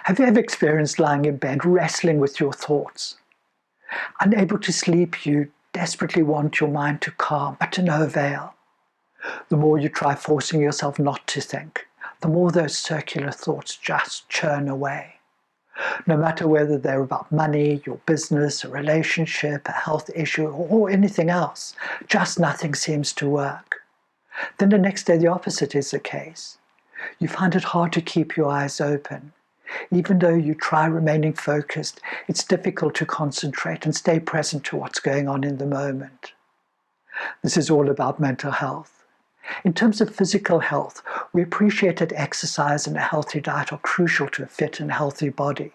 Have you ever experienced lying in bed, wrestling with your thoughts? Unable to sleep, you desperately want your mind to calm, but to no avail. The more you try forcing yourself not to think, the more those circular thoughts just churn away. No matter whether they're about money, your business, a relationship, a health issue, or anything else, just nothing seems to work. Then the next day the opposite is the case. You find it hard to keep your eyes open. Even though you try remaining focused, it's difficult to concentrate and stay present to what's going on in the moment. This is all about mental health. In terms of physical health, we appreciate that exercise and a healthy diet are crucial to a fit and healthy body.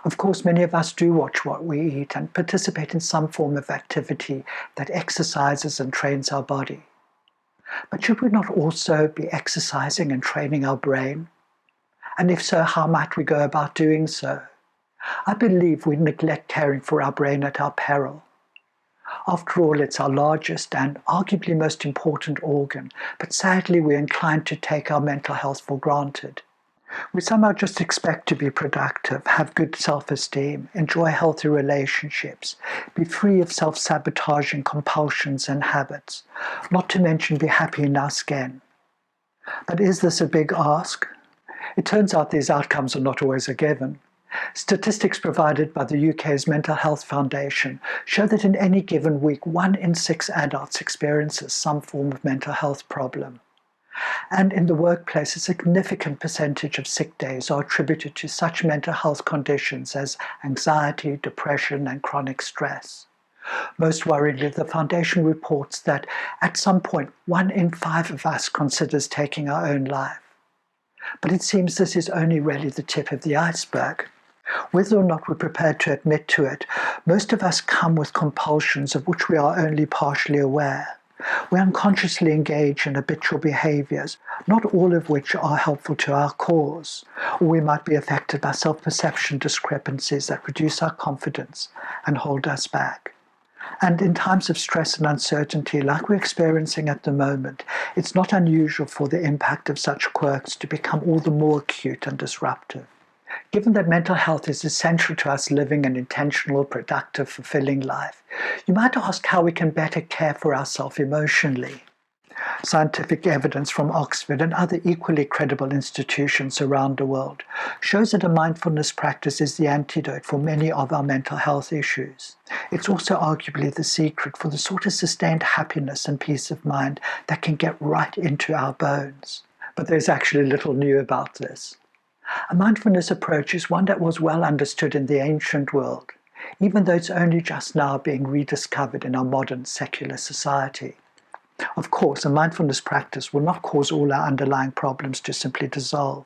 Of course, many of us do watch what we eat and participate in some form of activity that exercises and trains our body. But should we not also be exercising and training our brain? And if so, how might we go about doing so? I believe we neglect caring for our brain at our peril. After all, it's our largest and arguably most important organ, but sadly we're inclined to take our mental health for granted. We somehow just expect to be productive, have good self-esteem, enjoy healthy relationships, be free of self-sabotaging compulsions and habits, not to mention be happy in our skin. But is this a big ask? It turns out these outcomes are not always a given. Statistics provided by the UK's Mental Health Foundation show that in any given week, 1 in 6 adults experiences some form of mental health problem. And in the workplace, a significant percentage of sick days are attributed to such mental health conditions as anxiety, depression, and chronic stress. Most worryingly, the Foundation reports that at some point, 1 in 5 of us considers taking our own life. But it seems this is only really the tip of the iceberg. Whether or not we're prepared to admit to it, most of us come with compulsions of which we are only partially aware. We unconsciously engage in habitual behaviors, not all of which are helpful to our cause, or we might be affected by self-perception discrepancies that reduce our confidence and hold us back. And in times of stress and uncertainty like we're experiencing at the moment, it's not unusual for the impact of such quirks to become all the more acute and disruptive. Given that mental health is essential to us living an intentional, productive, fulfilling life, you might ask how we can better care for ourselves emotionally. Scientific evidence from Oxford and other equally credible institutions around the world shows that a mindfulness practice is the antidote for many of our mental health issues. It's also arguably the secret for the sort of sustained happiness and peace of mind that can get right into our bones. But there's actually little new about this. A mindfulness approach is one that was well understood in the ancient world, even though it's only just now being rediscovered in our modern secular society. Of course, a mindfulness practice will not cause all our underlying problems to simply dissolve,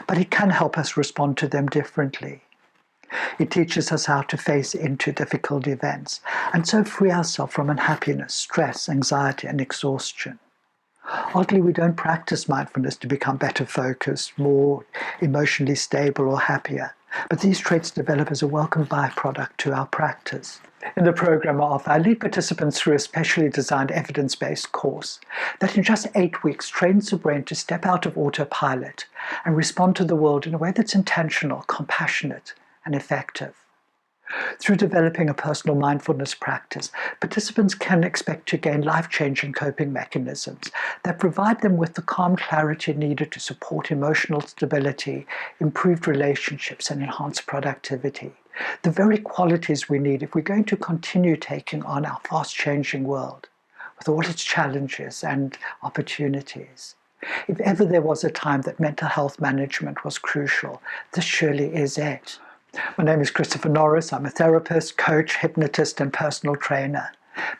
but it can help us respond to them differently. It teaches us how to face into difficult events, and so free ourselves from unhappiness, stress, anxiety, and exhaustion. Oddly, we don't practice mindfulness to become better focused, more emotionally stable or happier, but these traits develop as a welcome byproduct to our practice. In the program I lead participants through a specially designed evidence-based course that in just 8 weeks trains the brain to step out of autopilot and respond to the world in a way that's intentional, compassionate, and effective. Through developing a personal mindfulness practice, participants can expect to gain life-changing coping mechanisms that provide them with the calm clarity needed to support emotional stability, improved relationships, and enhanced productivity. The very qualities we need if we're going to continue taking on our fast-changing world, with all its challenges and opportunities. If ever there was a time that mental health management was crucial, this surely is it. My name is Christopher Norris. I'm a therapist, coach, hypnotist, and personal trainer.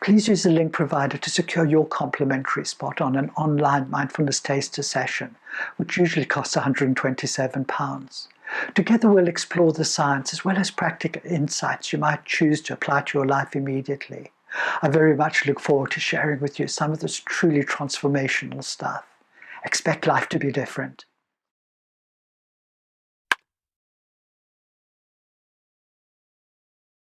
Please use the link provided to secure your complimentary spot on an online mindfulness taster session, which usually costs £127. Together we'll explore the science as well as practical insights you might choose to apply to your life immediately. I very much look forward to sharing with you some of this truly transformational stuff. Expect life to be different.